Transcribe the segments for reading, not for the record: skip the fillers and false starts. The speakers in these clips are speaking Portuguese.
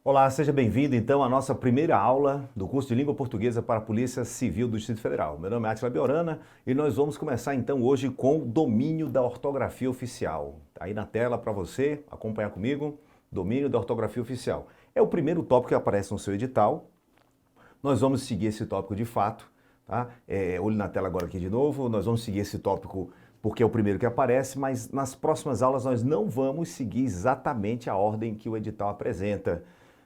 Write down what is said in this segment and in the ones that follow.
Olá, seja bem-vindo então à nossa primeira aula do curso de Língua Portuguesa para a Polícia Civil do Distrito Federal. Meu nome é Átila Biorana e nós vamos começar então hoje com o domínio da ortografia oficial. Tá aí na tela para você acompanhar comigo, domínio da ortografia oficial. É o primeiro tópico que aparece no seu edital. Nós vamos seguir esse tópico de fato, tá? Olho na tela agora aqui de novo, nós vamos seguir esse tópico porque é o primeiro que aparece, mas nas próximas aulas nós não vamos seguir exatamente a ordem que o edital apresenta.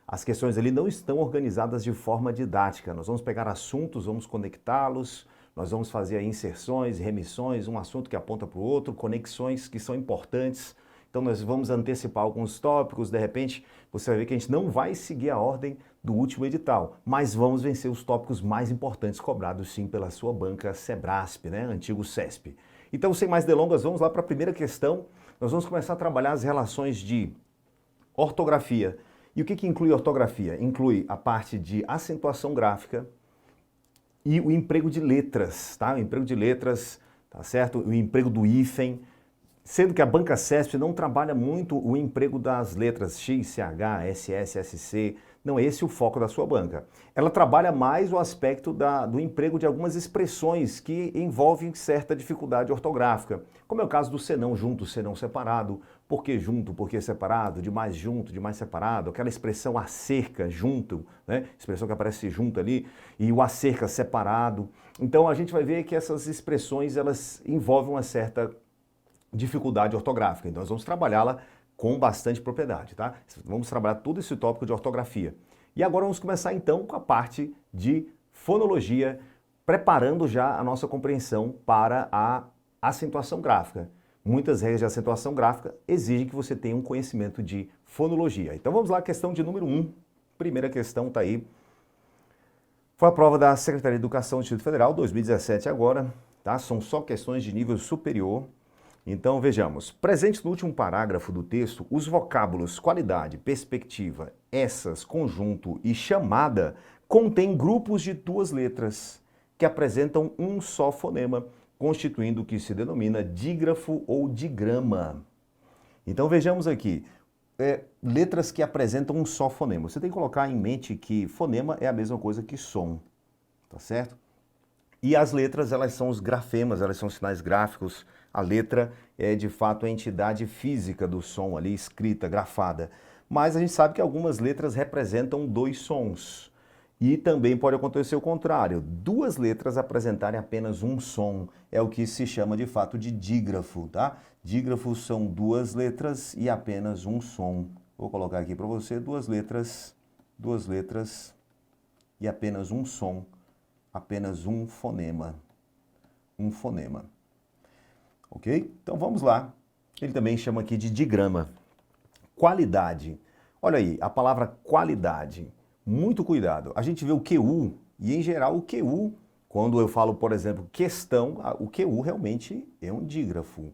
As questões ali não estão organizadas de forma didática. Nós vamos pegar assuntos, vamos conectá-los, nós vamos fazer aí inserções, remissões, um assunto que aponta para o outro, conexões que são importantes. Então nós vamos antecipar alguns tópicos, de repente você vai ver que a gente não vai seguir a ordem do último edital, mas vamos vencer os tópicos mais importantes cobrados sim pela sua banca Sebrasp, né? Antigo CESP. Então, sem mais delongas, vamos lá para a primeira questão. Nós vamos começar a trabalhar as relações de ortografia. E o que inclui ortografia? Inclui a parte de acentuação gráfica e o emprego de letras, tá? O emprego de letras, tá certo? O emprego do hífen, sendo que a banca CESP não trabalha muito o emprego das letras X, CH, SS, SC, não é esse o foco da sua banca. Ela trabalha mais o aspecto do emprego de algumas expressões que envolvem certa dificuldade ortográfica, como é o caso do senão junto, senão separado, por que junto, por que separado, de mais junto, de mais separado, aquela expressão acerca, junto, né? Expressão que aparece junto ali, e o acerca separado. Então a gente vai ver que essas expressões elas envolvem uma certa dificuldade ortográfica, então nós vamos trabalhá-la com bastante propriedade, tá? Vamos trabalhar todo esse tópico de ortografia. E agora vamos começar então com a parte de fonologia, preparando já a nossa compreensão para a acentuação gráfica. Muitas regras de acentuação gráfica exigem que você tenha um conhecimento de fonologia. Então vamos lá, questão de número 1. Primeira questão está aí. Foi a prova da Secretaria de Educação do Distrito Federal, 2017 agora, tá? São só questões de nível superior. Então vejamos, presente no último parágrafo do texto, os vocábulos qualidade, perspectiva, essas, conjunto e chamada contêm grupos de duas letras que apresentam um só fonema, constituindo o que se denomina dígrafo ou digrama. Então vejamos aqui, letras que apresentam um só fonema. Você tem que colocar em mente que fonema é a mesma coisa que som, tá certo? E as letras, elas são os grafemas, elas são sinais gráficos. A letra é, de fato, a entidade física do som ali, escrita, grafada. Mas a gente sabe que algumas letras representam dois sons. E também pode acontecer o contrário. Duas letras apresentarem apenas um som. É o que se chama, de fato, de dígrafo, tá? Dígrafos são duas letras e apenas um som. Vou colocar aqui para você duas letras e apenas um som. Apenas um fonema. Um fonema. Ok? Então vamos lá. Ele também chama aqui de digrama. Qualidade. Olha aí, a palavra qualidade. Muito cuidado. A gente vê o QU, e em geral o QU, quando eu falo, por exemplo, questão, o QU realmente é um dígrafo.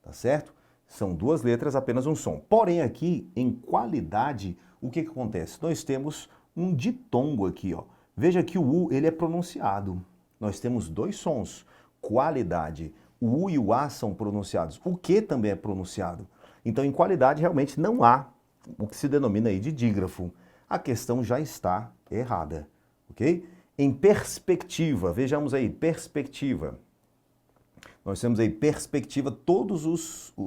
Tá certo? São duas letras, apenas um som. Porém aqui, em qualidade, o que acontece? Nós temos um ditongo aqui, ó. Veja que o U ele é pronunciado. Nós temos dois sons, qualidade. O U e o A são pronunciados. O Q também é pronunciado. Então, em qualidade, realmente não há o que se denomina aí de dígrafo. A questão já está errada, ok? Em perspectiva, vejamos aí, perspectiva. Nós temos aí perspectiva,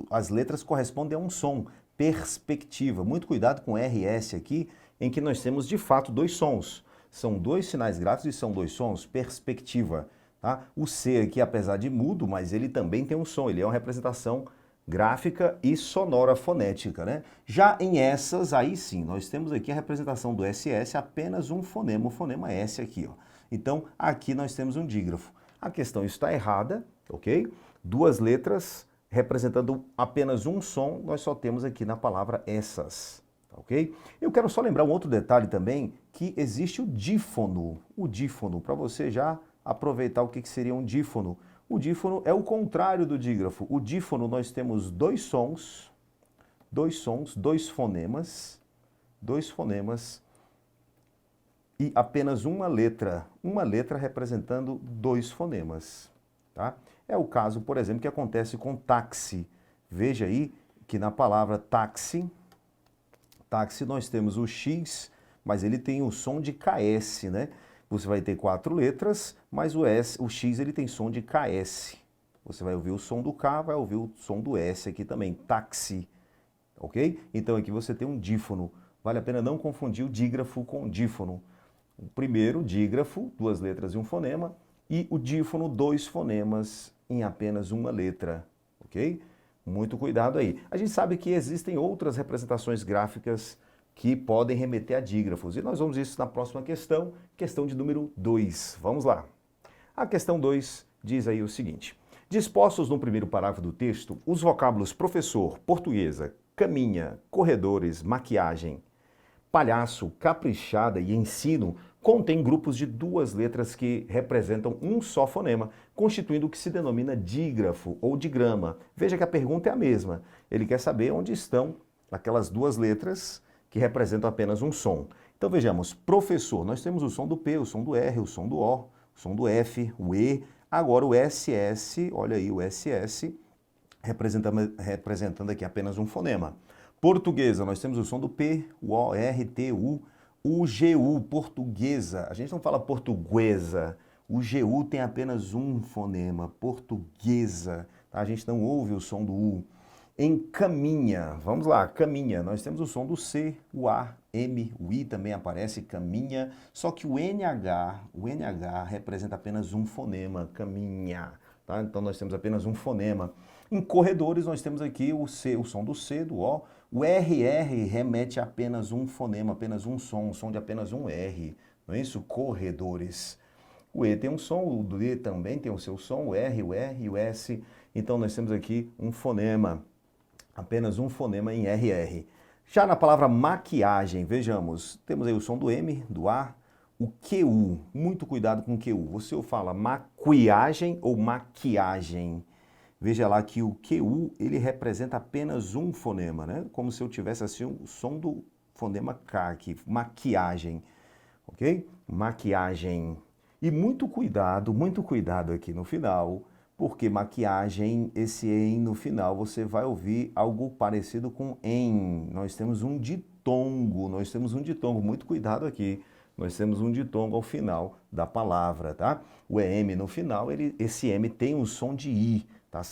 as letras correspondem a um som. Perspectiva. Muito cuidado com RS aqui, em que nós temos de fato dois sons. São dois sinais gráficos e são dois sons, perspectiva. Tá? O C aqui, apesar de mudo, mas ele também tem um som, ele é uma representação gráfica e sonora fonética. Né? Já em essas, aí sim, nós temos aqui a representação do SS, apenas um fonema, o fonema S aqui. Ó. Então, aqui nós temos um dígrafo. A questão está errada, ok? Duas letras representando apenas um som, nós só temos aqui na palavra essas. Ok? Eu quero só lembrar um outro detalhe também, que existe o dífono. O dífono, para você já aproveitar o que seria um dífono. O dífono é o contrário do dígrafo. O dífono nós temos dois sons, dois fonemas e apenas uma letra representando dois fonemas. Tá? É o caso, por exemplo, que acontece com táxi. Veja aí que na palavra táxi Táxi nós temos o X, mas ele tem o som de KS, né? Você vai ter 4 letras, mas o X ele tem som de KS. Você vai ouvir o som do K, vai ouvir o som do S aqui também, táxi, ok? Então aqui você tem um dífono. Vale a pena não confundir o dígrafo com o dífono. O primeiro, dígrafo, 2 letras e um fonema, e o dífono, 2 fonemas em apenas uma letra, ok? Muito cuidado aí. A gente sabe que existem outras representações gráficas que podem remeter a dígrafos. E nós vamos ver isso na próxima questão, questão de número 2. Vamos lá. A questão 2 diz aí o seguinte. Dispostos no primeiro parágrafo do texto, os vocábulos professor, portuguesa, caminha, corredores, maquiagem, palhaço, caprichada e ensino contêm grupos de 2 letras que representam um só fonema, constituindo o que se denomina dígrafo ou digrama. Veja que a pergunta é a mesma. Ele quer saber onde estão aquelas 2 letras que representam apenas um som. Então vejamos, professor, nós temos o som do P, o som do R, o som do O, o som do F, o E, agora o SS, olha aí o SS, representando aqui apenas um fonema. Portuguesa, nós temos o som do P, o O, R, T, U, o GU, portuguesa, a gente não fala portuguesa, o GU tem apenas um fonema, portuguesa, tá? A gente não ouve o som do U. Em caminha, vamos lá, caminha, nós temos o som do C, o A, M, o I também aparece, caminha, só que o NH representa apenas um fonema, caminha, tá? Então nós temos apenas um fonema. Em corredores nós temos aqui o C, o som do C, do O, o RR remete a apenas um fonema, apenas um som de apenas um R, não é isso? Corredores. O E tem um som, o D também tem o seu som, o R e o S, então nós temos aqui um fonema. Apenas um fonema em RR. Já na palavra maquiagem, vejamos, temos aí o som do M, do A, o QU. Muito cuidado com o QU. Você fala maquiagem ou maquiagem? Veja lá que o QU, ele representa apenas um fonema, né? Como se eu tivesse assim o som do fonema K aqui, maquiagem, ok? Maquiagem. E muito cuidado aqui no final, porque maquiagem, esse em no final, você vai ouvir algo parecido com em. Nós temos um ditongo, muito cuidado aqui. Nós temos um ditongo ao final da palavra, tá? O EM no final, esse M tem um som de I, tá?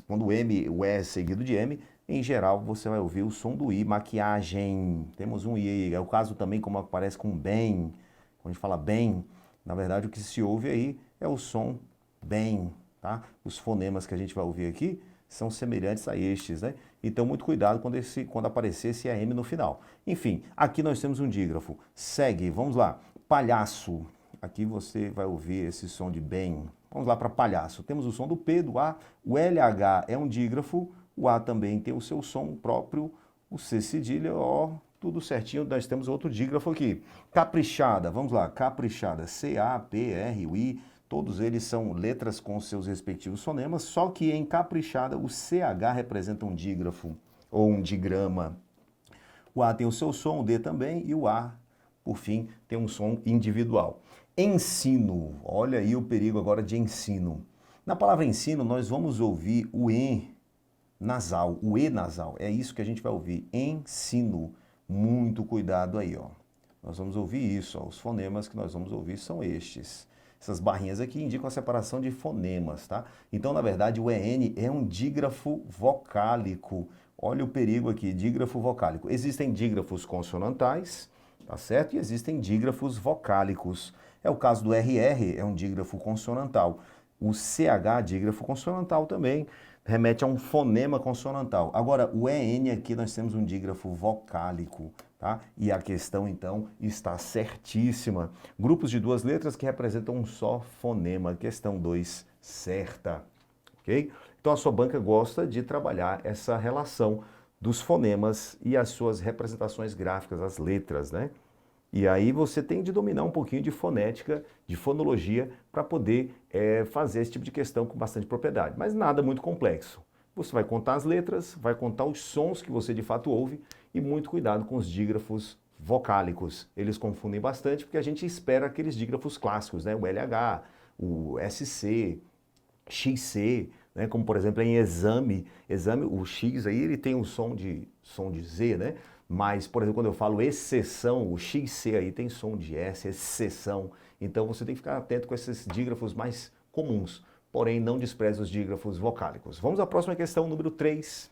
Quando o M, o E é seguido de M, em geral você vai ouvir o som do I, maquiagem. Temos um I, é o caso também como aparece com bem, quando a gente fala bem, na verdade o que se ouve aí é o som bem. Tá? Os fonemas que a gente vai ouvir aqui são semelhantes a estes, né? Então, muito cuidado quando aparecer esse AM no final. Enfim, aqui nós temos um dígrafo. Segue, vamos lá. Palhaço. Aqui você vai ouvir esse som de bem. Vamos lá para palhaço. Temos o som do P, do A. O LH é um dígrafo. O A também tem o seu som próprio. O C cedilha, ó, tudo certinho. Nós temos outro dígrafo aqui. Caprichada, vamos lá. Caprichada. C-A-P-R-I. Todos eles são letras com seus respectivos fonemas, só que em caprichada o CH representa um dígrafo ou um digrama. O A tem o seu som, o D também, e o A, por fim, tem um som individual. Ensino, olha aí o perigo agora de ensino. Na palavra ensino, nós vamos ouvir o E nasal, o E nasal, é isso que a gente vai ouvir, ensino. Muito cuidado aí, ó. Nós vamos ouvir isso, ó. Os fonemas que nós vamos ouvir são estes. Essas barrinhas aqui indicam a separação de fonemas, tá? Então, na verdade, o EN é um dígrafo vocálico. Olha o perigo aqui, dígrafo vocálico. Existem dígrafos consonantais, tá certo? E existem dígrafos vocálicos. É o caso do RR, é um dígrafo consonantal. O CH, dígrafo consonantal também, remete a um fonema consonantal. Agora, o EN aqui nós temos um dígrafo vocálico, tá? E a questão, então, está certíssima. Grupos de 2 letras que representam um só fonema. Questão 2, certa. Ok? Então, a sua banca gosta de trabalhar essa relação dos fonemas e as suas representações gráficas, as letras, né? E aí você tem de dominar um pouquinho de fonética, de fonologia, para poder fazer esse tipo de questão com bastante propriedade. Mas nada muito complexo. Você vai contar as letras, vai contar os sons que você de fato ouve e muito cuidado com os dígrafos vocálicos. Eles confundem bastante porque a gente espera aqueles dígrafos clássicos, né? O LH, o SC, XC, né? Como por exemplo em exame, o X aí ele tem um som de Z, né? Mas, por exemplo, quando eu falo exceção, o XC aí tem som de S, exceção. Então você tem que ficar atento com esses dígrafos mais comuns, porém não despreze os dígrafos vocálicos. Vamos à próxima questão, número 3.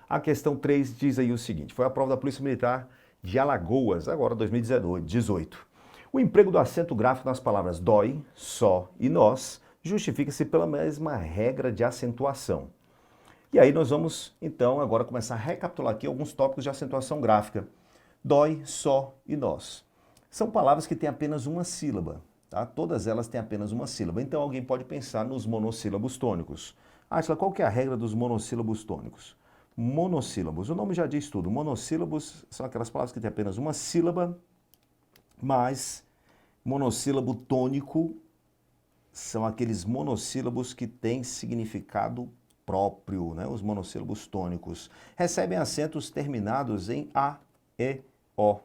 A questão 3 diz aí o seguinte: foi a prova da Polícia Militar de Alagoas, agora 2018. O emprego do acento gráfico nas palavras dói, só e nós justifica-se pela mesma regra de acentuação. E aí nós vamos, então, agora começar a recapitular aqui alguns tópicos de acentuação gráfica. Dói, só e nós. São palavras que têm apenas uma sílaba, tá? Todas elas têm apenas uma sílaba. Então alguém pode pensar nos monossílabos tônicos. Átila, qual que é a regra dos monossílabos tônicos? Monossílabos, o nome já diz tudo. Monossílabos são aquelas palavras que têm apenas uma sílaba, mas monossílabo tônico são aqueles monossílabos que têm significado próprio, né? Os monossílabos tônicos. Recebem acentos terminados em A, E, O,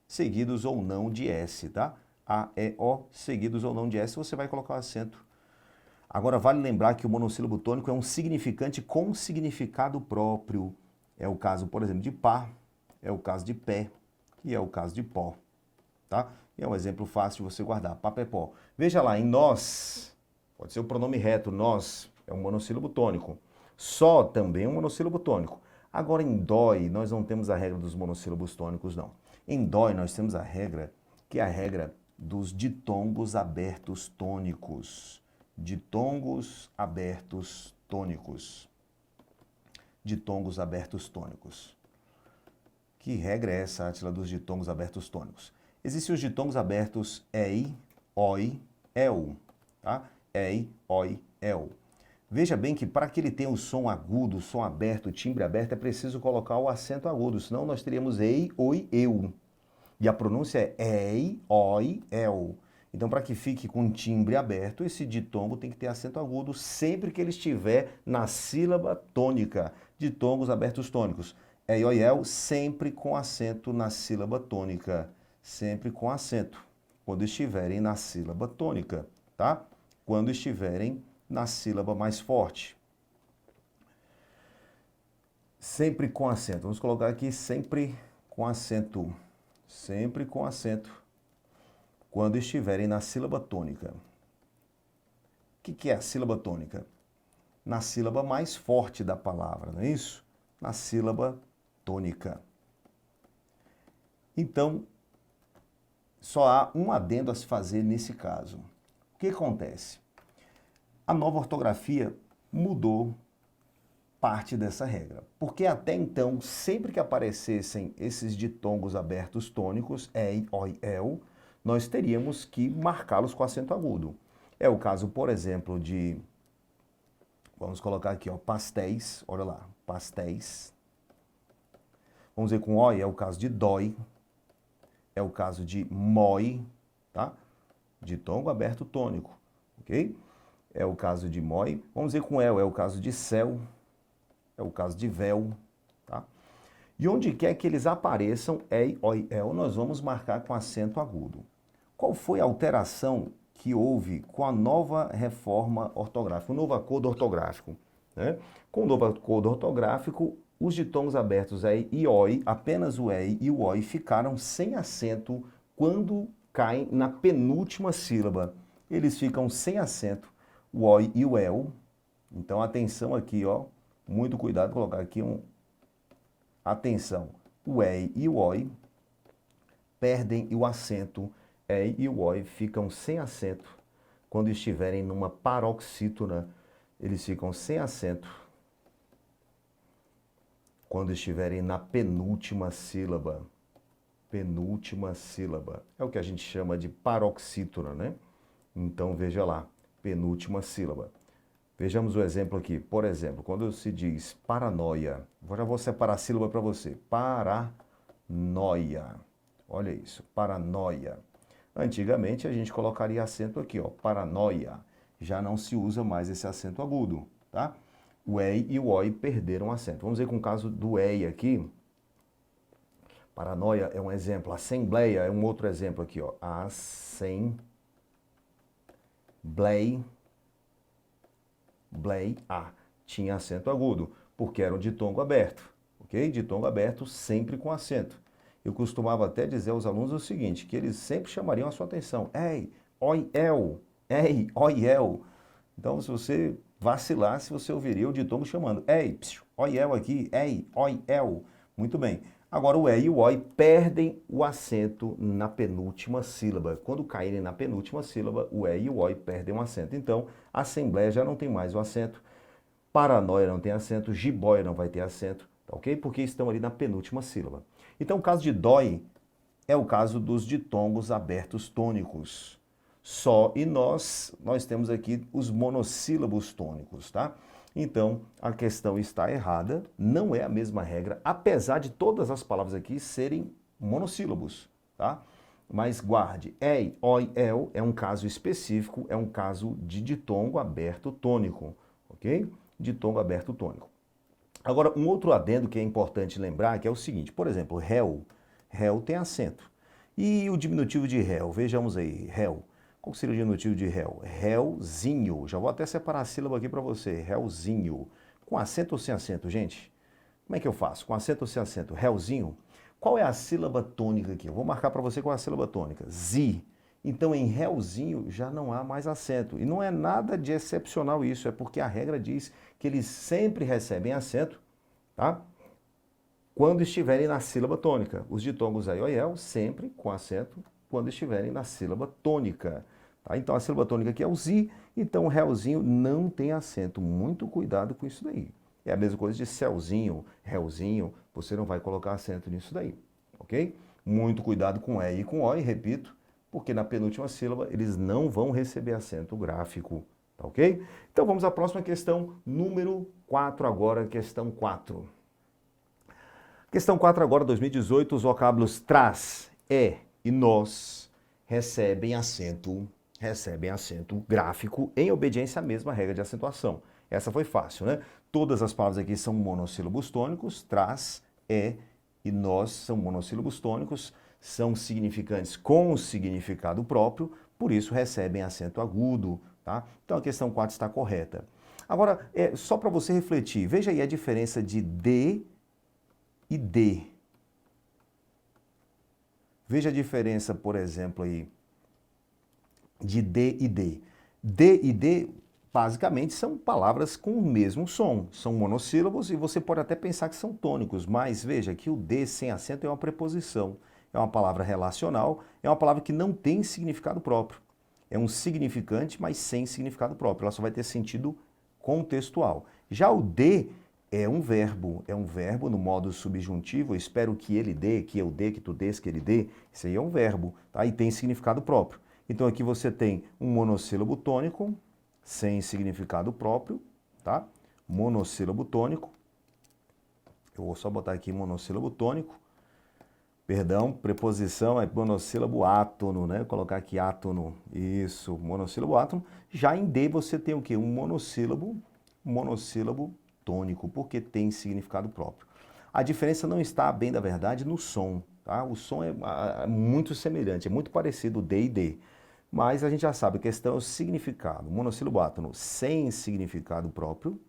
seguidos ou não de S, tá? A, E, O, seguidos ou não de S, você vai colocar o acento. Agora, vale lembrar que o monossílabo tônico é um significante com significado próprio. É o caso, por exemplo, de pá, é o caso de pé e é o caso de pó, tá? E é um exemplo fácil de você guardar, papé-pó. Veja lá, em nós, pode ser o pronome reto, nós, é um monossílabo tônico. Só também é um monossílabo tônico. Agora, em dói, nós não temos a regra dos monossílabos tônicos, não. Em dói, nós temos a regra, que é a regra dos ditongos abertos tônicos. Ditongos abertos tônicos. Ditongos abertos tônicos. Que regra é essa, Átila, dos ditongos abertos tônicos? Existem os ditongos abertos EI, OI, EU, tá? EI, OI, EU. Veja bem que para que ele tenha o som agudo, o som aberto, o timbre aberto, é preciso colocar o acento agudo, senão nós teríamos EI, OI, EU. E a pronúncia é EI, OI, EU. Então, para que fique com timbre aberto, esse ditongo tem que ter acento agudo sempre que ele estiver na sílaba tônica. Ditongos abertos tônicos. EI, OI, EU, sempre com acento na sílaba tônica. Sempre com acento, quando estiverem na sílaba tônica, tá? Quando estiverem na sílaba mais forte. Sempre com acento. Vamos colocar aqui sempre com acento. Sempre com acento. Quando estiverem na sílaba tônica. O que é a sílaba tônica? Na sílaba mais forte da palavra, não é isso? Na sílaba tônica. Então, só há um adendo a se fazer nesse caso. O que acontece? A nova ortografia mudou parte dessa regra. Porque até então, sempre que aparecessem esses ditongos abertos tônicos, EI, OI, EU, nós teríamos que marcá-los com acento agudo. É o caso, por exemplo, de... Vamos colocar aqui, ó, pastéis. Olha lá, pastéis. Vamos ver com OI, é o caso de dói. É o caso de mói, tá? Ditongo aberto tônico, ok? É o caso de mói. Vamos ver com el, é o caso de céu. É o caso de véu, tá? E onde quer que eles apareçam, ei, oi, el, nós vamos marcar com acento agudo. Qual foi a alteração que houve com a nova reforma ortográfica, o novo acordo ortográfico, né? Com o novo acordo ortográfico, os ditongos abertos EI e OI, apenas o EI e o OI ficaram sem acento quando caem na penúltima sílaba. Eles ficam sem acento, o OI e o EL. Então, atenção aqui, ó. Muito cuidado, colocar aqui um... Atenção, o EI e o OI perdem o acento. EI e o OI ficam sem acento quando estiverem numa paroxítona. Eles ficam sem acento quando estiverem na penúltima sílaba. Penúltima sílaba. É o que a gente chama de paroxítona, né? Então, veja lá, penúltima sílaba. Vejamos o exemplo aqui. Por exemplo, quando se diz paranoia, agora eu vou separar a sílaba para você. Paranoia. Olha isso, paranoia. Antigamente a gente colocaria acento aqui, ó, paranoia. Já não se usa mais esse acento agudo, tá? O EI e o OI perderam acento. Vamos ver com o caso do EI aqui. Paranoia é um exemplo. Assembleia é um outro exemplo aqui, ó. Assembleia. Tinha acento agudo, porque era um ditongo aberto. ok? Ditongo aberto sempre com acento. Eu costumava até dizer aos alunos o seguinte, que eles sempre chamariam a sua atenção. Ei, oi, el. Ei, oi, el. Então, se você vacilar, se você ouviria o ditongo chamando. Ei, psiu, oi, el aqui. Ei, oi, el. Muito bem. Agora, o e e o oi perdem o acento na penúltima sílaba. Quando caírem na penúltima sílaba, o e e o oi perdem o acento. Então, Assembleia já não tem mais o acento. Paranoia não tem acento. Jiboia não vai ter acento. Tá ok? Porque estão ali na penúltima sílaba. Então, o caso de dói é o caso dos ditongos abertos tônicos. Só e nós temos aqui os monossílabos tônicos, tá? Então, a questão está errada, não é a mesma regra, apesar de todas as palavras aqui serem monossílabos, tá? Mas guarde, ei, oi, el é um caso específico, é um caso de ditongo aberto tônico, ok? Ditongo aberto tônico. Agora, um outro adendo que é importante lembrar, que é o seguinte, por exemplo, réu, réu tem acento. E o diminutivo de réu, vejamos aí, réu. Qual seria o diminutivo de réu? Réuzinho. Já vou até separar a sílaba aqui para você, réuzinho. Com acento ou sem acento, gente? Como é que eu faço? Com acento ou sem acento? Réuzinho. Qual é a sílaba tônica aqui? Eu vou marcar para você qual é a sílaba tônica. Zi. Então, em réuzinho já não há mais acento. E não é nada de excepcional isso, é porque a regra diz que eles sempre recebem acento, tá? Quando estiverem na sílaba tônica. Os ditongos aí, oiel, sempre com acento, quando estiverem na sílaba tônica. Tá? Então, a sílaba tônica aqui é o zi, então o réuzinho não tem acento. Muito cuidado com isso daí. É a mesma coisa de céuzinho, réuzinho, você não vai colocar acento nisso daí, ok? Muito cuidado com E e com O, e repito, porque na penúltima sílaba eles não vão receber acento gráfico, tá ok? Então vamos à próxima questão, número 4 agora, questão 4. Questão 4 agora, 2018, os vocábulos traz, e nós recebem acento gráfico em obediência à mesma regra de acentuação. Essa foi fácil, né? Todas as palavras aqui são monossílabos tônicos, traz, e nós são monossílabos tônicos, são significantes com significado próprio, por isso recebem acento agudo, tá? Então a questão 4 está correta. Agora, só para você refletir, veja aí a diferença de D e D. Veja a diferença, por exemplo, aí, de D e D. D e D, basicamente, são palavras com o mesmo som. São monossílabos e você pode até pensar que são tônicos, mas veja que o D sem acento é uma preposição. É uma palavra relacional, é uma palavra que não tem significado próprio. É um significante, mas sem significado próprio. Ela só vai ter sentido contextual. Já o D é um verbo no modo subjuntivo, eu espero que ele dê, que eu dê, que tu dês, que ele dê. Isso aí é um verbo, tá? E tem significado próprio. Então aqui você tem um monossílabo tônico, sem significado próprio, tá? Monossílabo tônico. Eu vou só botar aqui monossílabo tônico. Perdão, preposição é monossílabo átono, né? Vou colocar aqui átono. Isso, monossílabo átono. Já em D você tem o quê? Um monossílabo tônico, porque tem significado próprio. A diferença não está, bem da verdade, no som, tá? O som é muito semelhante, é muito parecido D e D. Mas a gente já sabe, a questão é o significado. Monossílabo átono sem significado próprio,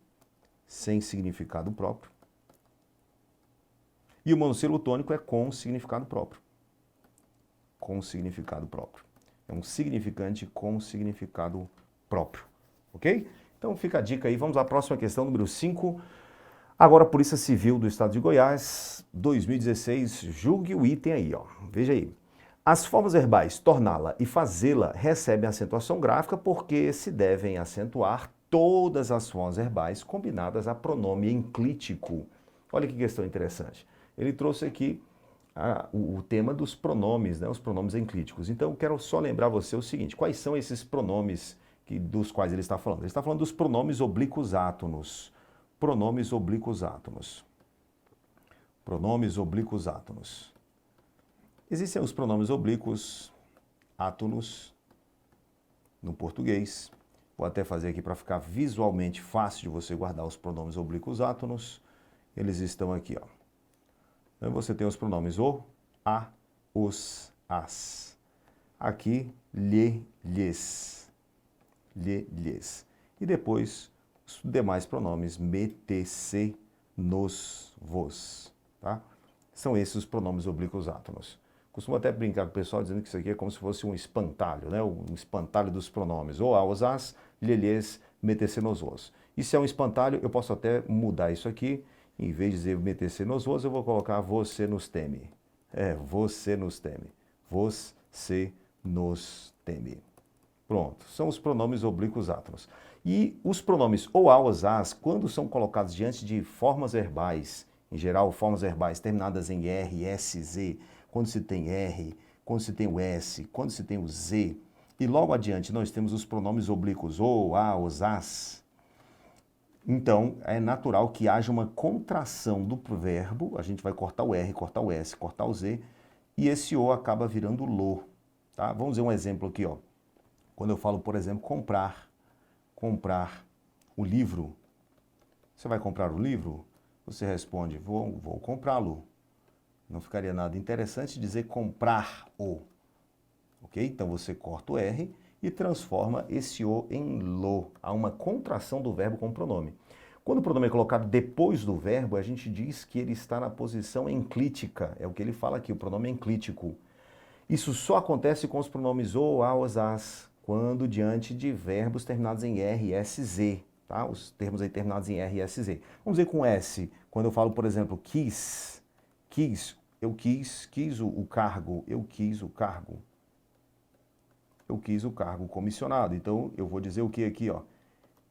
e o monossílabo tônico é com significado próprio. Com significado próprio. É um significante com significado próprio, ok? Então fica a dica aí, vamos à próxima questão, número 5. Agora, Polícia Civil do Estado de Goiás, 2016, julgue o item aí, ó. Veja aí. As formas verbais torná-la e fazê-la recebem acentuação gráfica porque se devem acentuar todas as formas verbais combinadas a pronome enclítico. Olha que questão interessante. Ele trouxe aqui o tema dos pronomes, né, os pronomes enclíticos. Então, quero só lembrar você o seguinte, quais são esses pronomes dos quais ele está falando? Ele está falando dos pronomes oblíquos átonos. Pronomes oblíquos átonos. Pronomes oblíquos átonos. Existem os pronomes oblíquos átonos no português. Vou até fazer aqui para ficar visualmente fácil de você guardar os pronomes oblíquos átonos. Eles estão aqui, ó. Então você tem os pronomes o, a, os, as. Aqui, lhe, lhes. Lhe, lhes. E depois os demais pronomes me, te, se, nos, vos, tá? São esses os pronomes oblíquos átonos. Costumo até brincar com o pessoal dizendo que isso aqui é como se fosse um espantalho, né? Um espantalho dos pronomes. Ou aos, as, lhes, meter-se nos vos. E se é um espantalho, eu posso até mudar isso aqui. Em vez de dizer meter-se nos vos, eu vou colocar você nos teme. Você nos teme. Você nos teme. Pronto, são os pronomes oblíquos átonos. E os pronomes ou aos, as, quando são colocados diante de formas verbais, em geral, formas verbais terminadas em R, S, Z, quando se tem R, quando se tem o S, quando se tem o Z, e logo adiante nós temos os pronomes oblíquos ou, aos, as. Então, é natural que haja uma contração do verbo, a gente vai cortar o R, cortar o S, cortar o Z, e esse O acaba virando lo. Tá? Vamos ver um exemplo aqui, ó. Quando eu falo, por exemplo, comprar o livro. Você vai comprar o livro? Você responde, vou comprá-lo. Não ficaria nada interessante dizer comprar-o. Ok? Então você corta o R e transforma esse O em lo. Há uma contração do verbo com o pronome. Quando o pronome é colocado depois do verbo, a gente diz que ele está na posição enclítica. É o que ele fala aqui, o pronome enclítico. Isso só acontece com os pronomes ou, aos, as, quando diante de verbos terminados em R, S, Z. Tá? Os termos aí terminados em R, S, Z. Vamos ver com S, quando eu falo, por exemplo, quis, eu quis o cargo, eu quis o cargo. Eu quis o cargo comissionado. Então, eu vou dizer o que aqui, ó?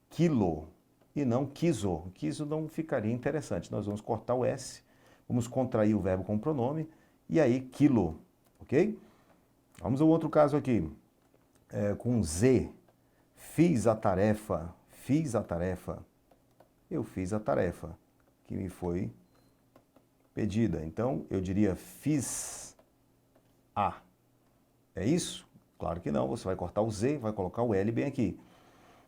Quilo, e não quiso. Quiso não ficaria interessante. Nós vamos cortar o S, vamos contrair o verbo com o pronome, e aí, quilo, ok? Vamos ao outro caso aqui, com Z. Fiz a tarefa, eu fiz a tarefa que me foi pedida. Então, eu diria fiz a. É isso? Claro que não, você vai cortar o Z, vai colocar o L bem aqui,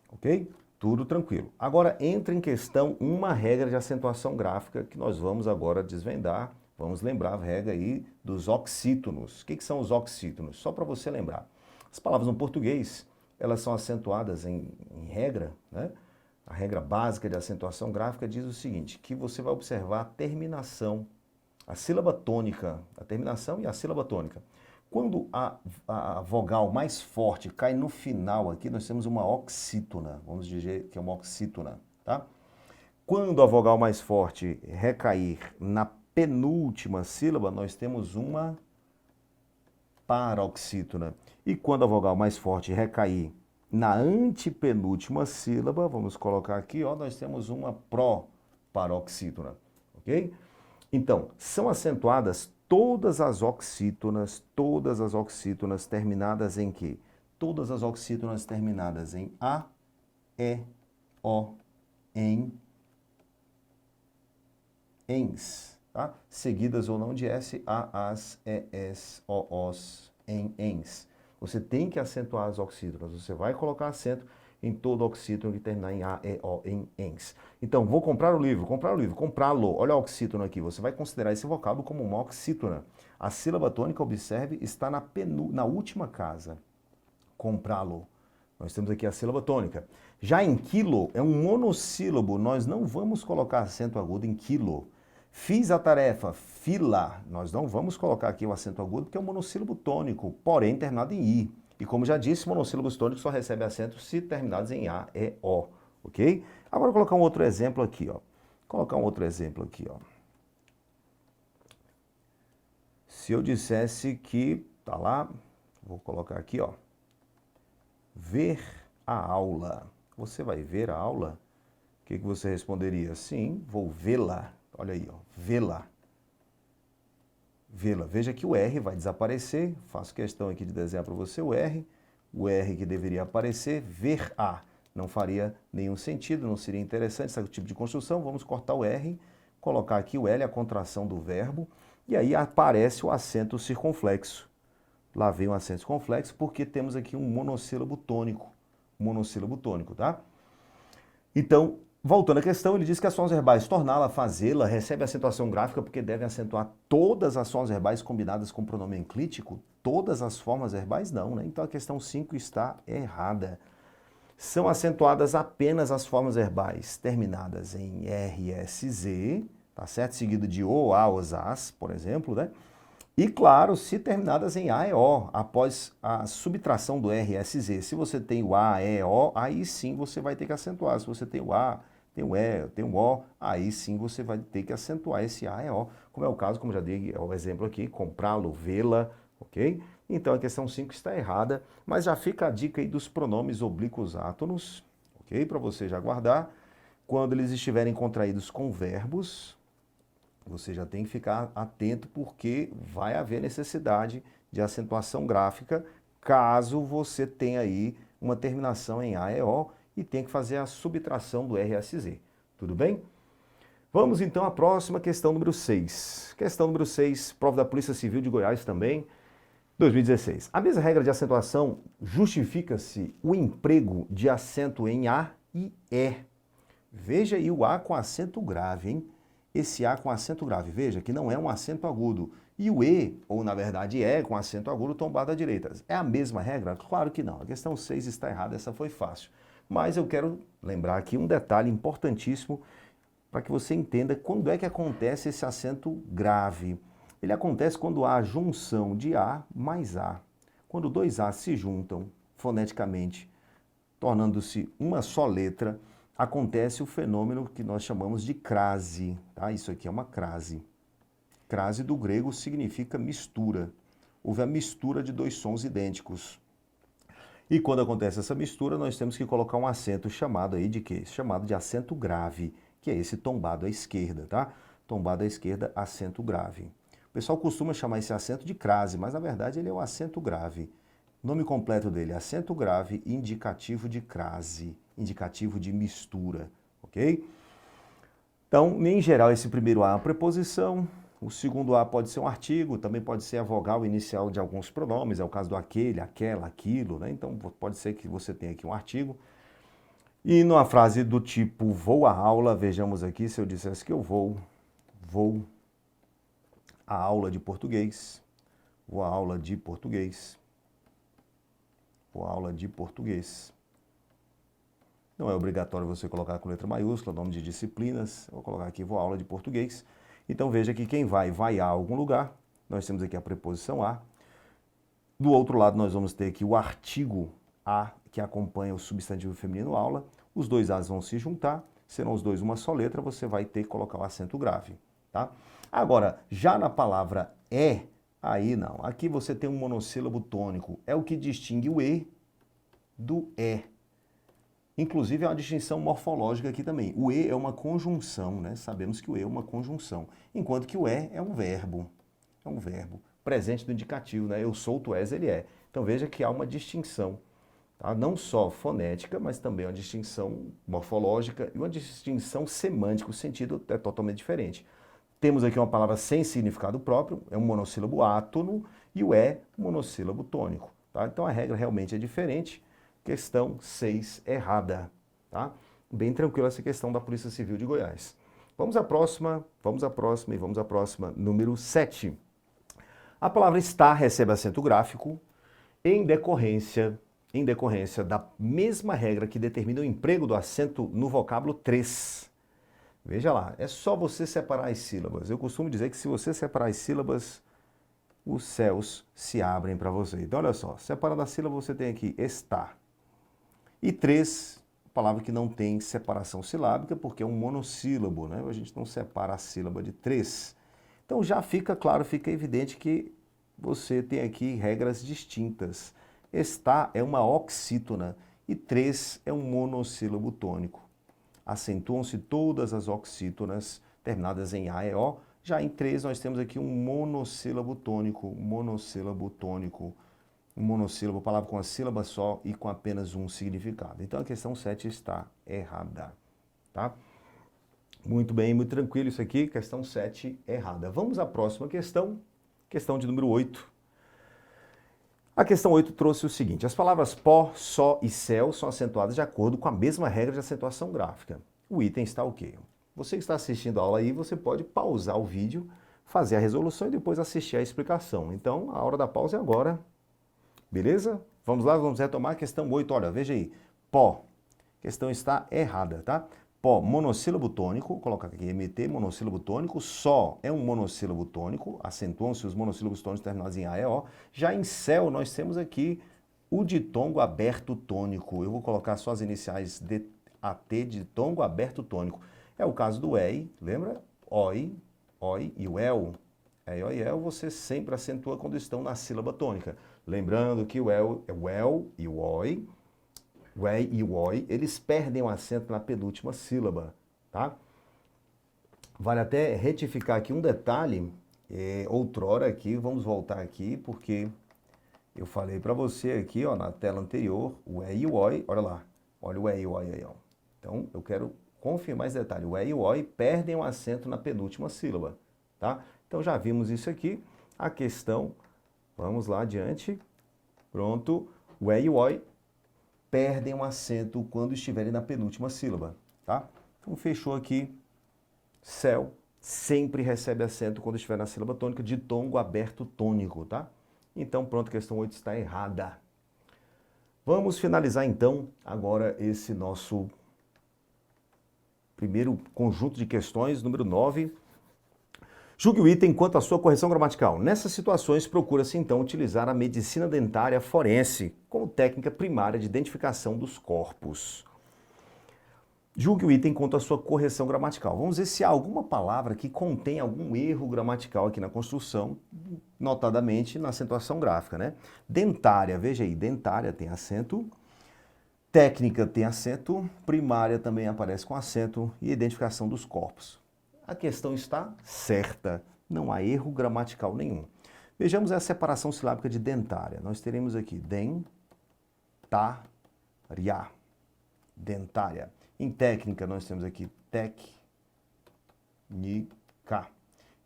ok? Tudo tranquilo. Agora entra em questão uma regra de acentuação gráfica que nós vamos agora desvendar. Vamos lembrar a regra aí dos oxítonos. O que são os oxítonos? Só para você lembrar. As palavras no português, elas são acentuadas em regra, né? A regra básica de acentuação gráfica diz o seguinte, que você vai observar a terminação, a sílaba tônica, a terminação e a sílaba tônica. Quando a vogal mais forte cai no final aqui, nós temos uma oxítona, vamos dizer que é uma oxítona, tá? Quando a vogal mais forte recair na penúltima sílaba, nós temos uma paroxítona. E quando a vogal mais forte recair na antepenúltima sílaba, vamos colocar aqui, ó, nós temos uma proparoxítona, ok? Então, são acentuadas todas as oxítonas terminadas em quê? Todas as oxítonas terminadas em A, E, O, em, ens, tá? Seguidas ou não de S, A, as, E, S, O, os, em, ens. Você tem que acentuar as oxítonas, você vai colocar acento em todo oxítono que terminar em A, E, O, em, ens. Então, vou comprar o livro, comprá-lo. Olha o oxítono aqui, você vai considerar esse vocábulo como uma oxítona. A sílaba tônica, observe, está na última casa. Comprá-lo. Nós temos aqui a sílaba tônica. Já em quilo, é um monossílabo, nós não vamos colocar acento agudo em quilo. Fiz a tarefa, fila, nós não vamos colocar aqui o acento agudo porque é um monossílabo tônico, porém terminado em I. E como já disse, monossílabos tônicos só recebem acento se terminados em A, E, O, ok? Agora vou colocar um outro exemplo aqui, ó. Se eu dissesse que, tá lá, vou colocar aqui, ó, ver a aula. Você vai ver a aula? O que você responderia? Sim, vou vê-la. Olha aí, ó, vê-la. Vê-la. Veja que o R vai desaparecer. Faço questão aqui de desenhar para você o R que deveria aparecer, ver a. Não faria nenhum sentido, não seria interessante esse tipo de construção. Vamos cortar o R, colocar aqui o L, a contração do verbo, e aí aparece o acento circunflexo. Lá vem o acento circunflexo porque temos aqui um monossílabo tônico. Tá? Então, voltando à questão, ele diz que as formas verbais torná-la, fazê-la, recebe acentuação gráfica porque devem acentuar todas as formas verbais combinadas com o pronome enclítico. Todas as formas verbais não, né? Então a questão 5 está errada. São acentuadas apenas as formas verbais terminadas em RSZ, tá certo? Seguido de O, A, Os, As, por exemplo, né? E, claro, se terminadas em A e O, após a subtração do RSZ. Se você tem o A, E, O, aí sim você vai ter que acentuar. Se você tem o A, tem o E, tem o O, aí sim você vai ter que acentuar esse A e O, como é o caso, como já dei o exemplo aqui, comprá-lo, vê-la, ok? Então a questão 5 está errada, mas já fica a dica aí dos pronomes oblíquos átonos, ok? Para você já guardar. Quando eles estiverem contraídos com verbos, você já tem que ficar atento porque vai haver necessidade de acentuação gráfica caso você tenha aí uma terminação em A e O e tenha que fazer a subtração do RSZ. Tudo bem? Vamos então à próxima questão número 6. Questão número 6, prova da Polícia Civil de Goiás também, 2016. A mesma regra de acentuação justifica-se o emprego de acento em A e E. Veja aí o A com acento grave, hein? Esse A com acento grave, veja que não é um acento agudo. E o E, ou na verdade E, com acento agudo tombado à direita. É a mesma regra? Claro que não. A questão 6 está errada, essa foi fácil. Mas eu quero lembrar aqui um detalhe importantíssimo para que você entenda quando é que acontece esse acento grave. Ele acontece quando há a junção de A mais A. Quando dois A se juntam foneticamente, tornando-se uma só letra, acontece o fenômeno que nós chamamos de crase. Tá? Isso aqui é uma crase. Crase do grego significa mistura. Houve a mistura de dois sons idênticos. E quando acontece essa mistura, nós temos que colocar um acento chamado aí de quê? Chamado de acento grave, que é esse tombado à esquerda, tá? Tombado à esquerda, acento grave. O pessoal costuma chamar esse acento de crase, mas na verdade ele é o acento grave. O nome completo dele é acento grave indicativo de crase, indicativo de mistura, ok? Então, em geral, esse primeiro A é uma preposição, o segundo A pode ser um artigo, também pode ser a vogal inicial de alguns pronomes, é o caso do aquele, aquela, aquilo, né? Então, pode ser que você tenha aqui um artigo. E numa frase do tipo vou à aula, vejamos aqui, se eu dissesse que eu vou à aula de português, vou à aula de português, vou à aula de português. Não é obrigatório você colocar com letra maiúscula, nome de disciplinas, eu vou colocar aqui vou à aula de português. Então veja que quem vai a algum lugar, nós temos aqui a preposição a. Do outro lado nós vamos ter aqui o artigo a, que acompanha o substantivo feminino aula. Os dois As vão se juntar, serão os dois uma só letra, você vai ter que colocar o acento grave, tá? Agora, já na palavra é, aí não. Aqui você tem um monossílabo tônico, é o que distingue o e do é. Inclusive, é uma distinção morfológica aqui também. O e é uma conjunção, né? Sabemos que o e é uma conjunção, enquanto que o é um verbo. É um verbo presente no indicativo, né? Eu sou, tu és, ele é. Então veja que há uma distinção, tá? Não só fonética, mas também uma distinção morfológica e uma distinção semântica. O sentido é totalmente diferente. Temos aqui uma palavra sem significado próprio, é um monossílabo átono, e o é um monossílabo tônico, tá? Então a regra realmente é diferente. Questão 6 errada, tá? Bem tranquila essa questão da Polícia Civil de Goiás. Vamos à próxima, número 7. A palavra está recebe acento gráfico em decorrência da mesma regra que determina o emprego do acento no vocábulo 3. Veja lá, é só você separar as sílabas. Eu costumo dizer que se você separar as sílabas, os céus se abrem para você. Então olha só, separando a sílaba você tem aqui está. E 3, palavra que não tem separação silábica, porque é um monossílabo, né? A gente não separa a sílaba de 3. Então já fica claro, fica evidente que você tem aqui regras distintas. Está é uma oxítona e 3 é um monossílabo tônico. Acentuam-se todas as oxítonas terminadas em A e O. Já em 3 nós temos aqui um monossílabo tônico, um monossílabo, palavra com a sílaba só e com apenas um significado. Então a questão 7 está errada, tá? Muito bem, muito tranquilo isso aqui, questão 7 errada. Vamos à próxima questão, questão de número 8. A questão 8 trouxe o seguinte: as palavras pó, só e céu são acentuadas de acordo com a mesma regra de acentuação gráfica. O item está o quê? Você que está assistindo a aula aí, você pode pausar o vídeo, fazer a resolução e depois assistir a explicação. Então, a hora da pausa é agora. Beleza? Vamos lá, vamos retomar a questão 8. Olha, veja aí. Pó. A questão está errada, tá? Pó, monossílabo tônico, vou colocar aqui MT, monossílabo tônico, só é um monossílabo tônico, acentuam-se os monossílabos tônicos terminados em A e O. Já em céu, nós temos aqui o ditongo aberto tônico. Eu vou colocar só as iniciais de AT, ditongo aberto tônico. É o caso do EI, lembra? OI, OI e o EL. EI, OI, EL, você sempre acentua quando estão na sílaba tônica. Lembrando que o EL e o OI, o EI e o OI, eles perdem o acento na penúltima sílaba, tá? Vale até retificar aqui um detalhe, outrora aqui, vamos voltar aqui, porque eu falei para você aqui, ó, na tela anterior, o EI e o OI, olha lá, olha o EI e o OI aí, ó. Então, eu quero confirmar esse detalhe, o EI e o OI perdem o acento na penúltima sílaba, tá? Então, já vimos isso aqui, a questão, vamos lá adiante, pronto, o EI e o OI perdem um acento quando estiverem na penúltima sílaba, tá? Então, fechou aqui, céu, sempre recebe acento quando estiver na sílaba tônica, ditongo aberto tônico, tá? Então, pronto, a questão 8 está errada. Vamos finalizar, então, agora esse nosso primeiro conjunto de questões, número 9. Julgue o item quanto à sua correção gramatical. Nessas situações, procura-se, então, utilizar a medicina dentária forense como técnica primária de identificação dos corpos. Julgue o item quanto à sua correção gramatical. Vamos ver se há alguma palavra que contém algum erro gramatical aqui na construção, notadamente na acentuação gráfica, né? Dentária, veja aí, dentária tem acento, técnica tem acento, primária também aparece com acento e identificação dos corpos. A questão está certa, não há erro gramatical nenhum. Vejamos a separação silábica de dentária. Nós teremos aqui dentária, dentária. Em técnica, nós temos aqui técnica.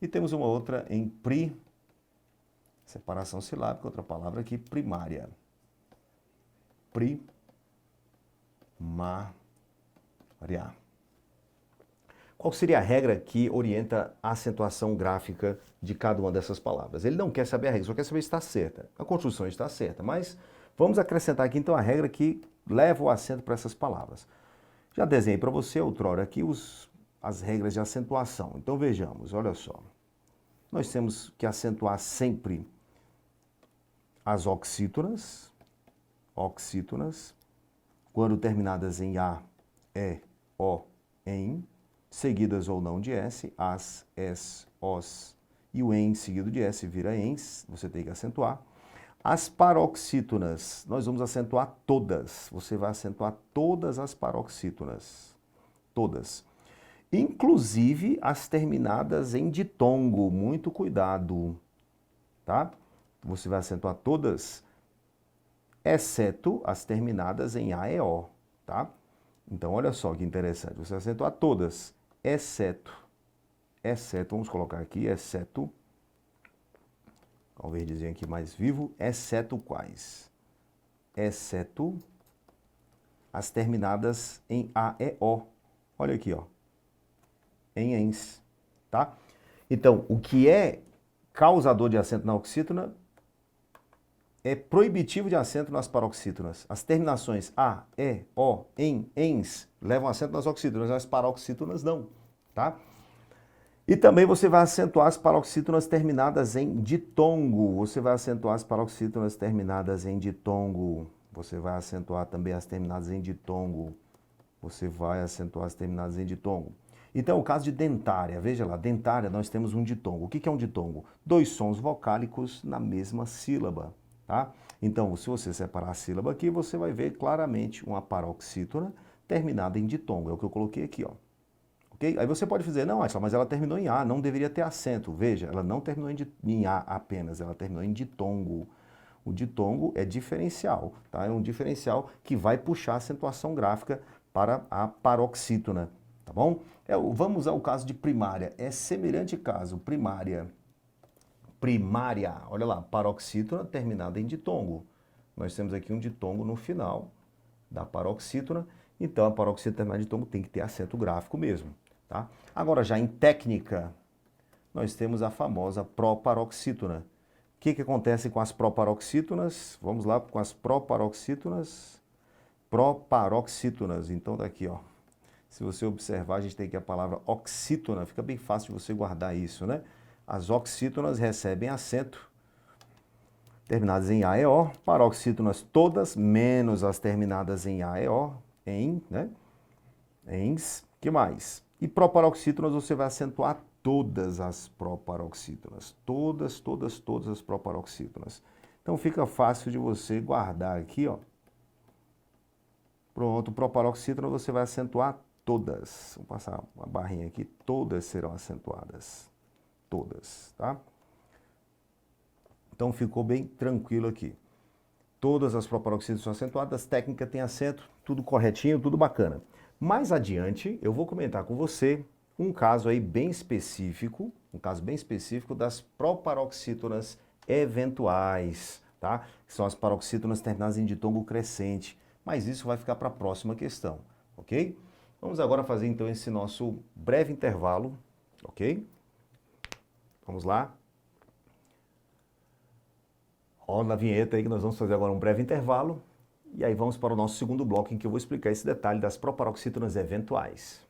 E temos uma outra em separação silábica, outra palavra aqui, primária. Primária. Qual seria a regra que orienta a acentuação gráfica de cada uma dessas palavras? Ele não quer saber a regra, só quer saber se está certa. A construção está certa, mas vamos acrescentar aqui então a regra que leva o acento para essas palavras. Já desenhei para você outrora aqui as regras de acentuação. Então vejamos, olha só. Nós temos que acentuar sempre as oxítonas, quando terminadas em A, E, O, em, seguidas ou não de S, as, S, os, e o em seguido de S vira ens, você tem que acentuar. As paroxítonas, nós vamos acentuar todas. Você vai acentuar todas as paroxítonas. Todas. Inclusive as terminadas em ditongo. Muito cuidado. Tá? Você vai acentuar todas, exceto as terminadas em A e O. Tá? Então, olha só que interessante. Você vai acentuar todas, exceto, vamos colocar aqui, exceto, o verdezinho aqui mais vivo, exceto quais? Exceto as terminadas em A e O. Olha aqui, ó. Em ens, tá? Então, o que é causador de acento na oxítona é proibitivo de acento nas paroxítonas. As terminações A, E, O, em, ens levam acento nas oxítonas, as paroxítonas não, tá? E também você vai acentuar as paroxítonas terminadas em ditongo. Você vai acentuar as paroxítonas terminadas em ditongo. Você vai acentuar também as terminadas em ditongo. Você vai acentuar as terminadas em ditongo. Então, o caso de dentária. Veja lá, dentária nós temos um ditongo. O que é um ditongo? Dois sons vocálicos na mesma sílaba, tá? Então, se você separar a sílaba aqui, você vai ver claramente uma paroxítona terminada em ditongo. É o que eu coloquei aqui, ó. Okay? Aí você pode dizer, não, Atila, mas ela terminou em A, não deveria ter acento. Veja, ela não terminou em A apenas, ela terminou em ditongo. O ditongo é diferencial, tá? É um diferencial que vai puxar a acentuação gráfica para a paroxítona, tá bom? Vamos ao caso de primária. É semelhante caso, primária. Primária, olha lá, paroxítona terminada em ditongo. Nós temos aqui um ditongo no final da paroxítona, então a paroxítona terminada em ditongo tem que ter acento gráfico mesmo. Tá? Agora, já em técnica, nós temos a famosa proparoxítona. O que acontece com as proparoxítonas? Vamos lá com as proparoxítonas. proparoxítonas. Então, daqui, ó. Se você observar, a gente tem aqui a palavra oxítona. Fica bem fácil de você guardar isso, né? As oxítonas recebem acento, terminadas em A e O. Paroxítonas todas, menos as terminadas em A e O, em, né? Ens. Que mais? E proparoxítonas você vai acentuar todas as proparoxítonas. Todas as proparoxítonas. Então fica fácil de você guardar aqui, ó. Pronto, proparoxítona você vai acentuar todas. Vou passar uma barrinha aqui, todas serão acentuadas. Todas, tá? Então ficou bem tranquilo aqui. Todas as proparoxítonas são acentuadas, técnica tem acento, tudo corretinho, tudo bacana. Mais adiante, eu vou comentar com você um caso aí bem específico, das proparoxítonas eventuais, tá? Que são as paroxítonas terminadas em ditongo crescente. Mas isso vai ficar para a próxima questão, ok? Vamos agora fazer então esse nosso breve intervalo, ok? Vamos lá. Roda a vinheta aí que nós vamos fazer agora um breve intervalo. E aí vamos para o nosso segundo bloco em que eu vou explicar esse detalhe das proparoxítonas eventuais.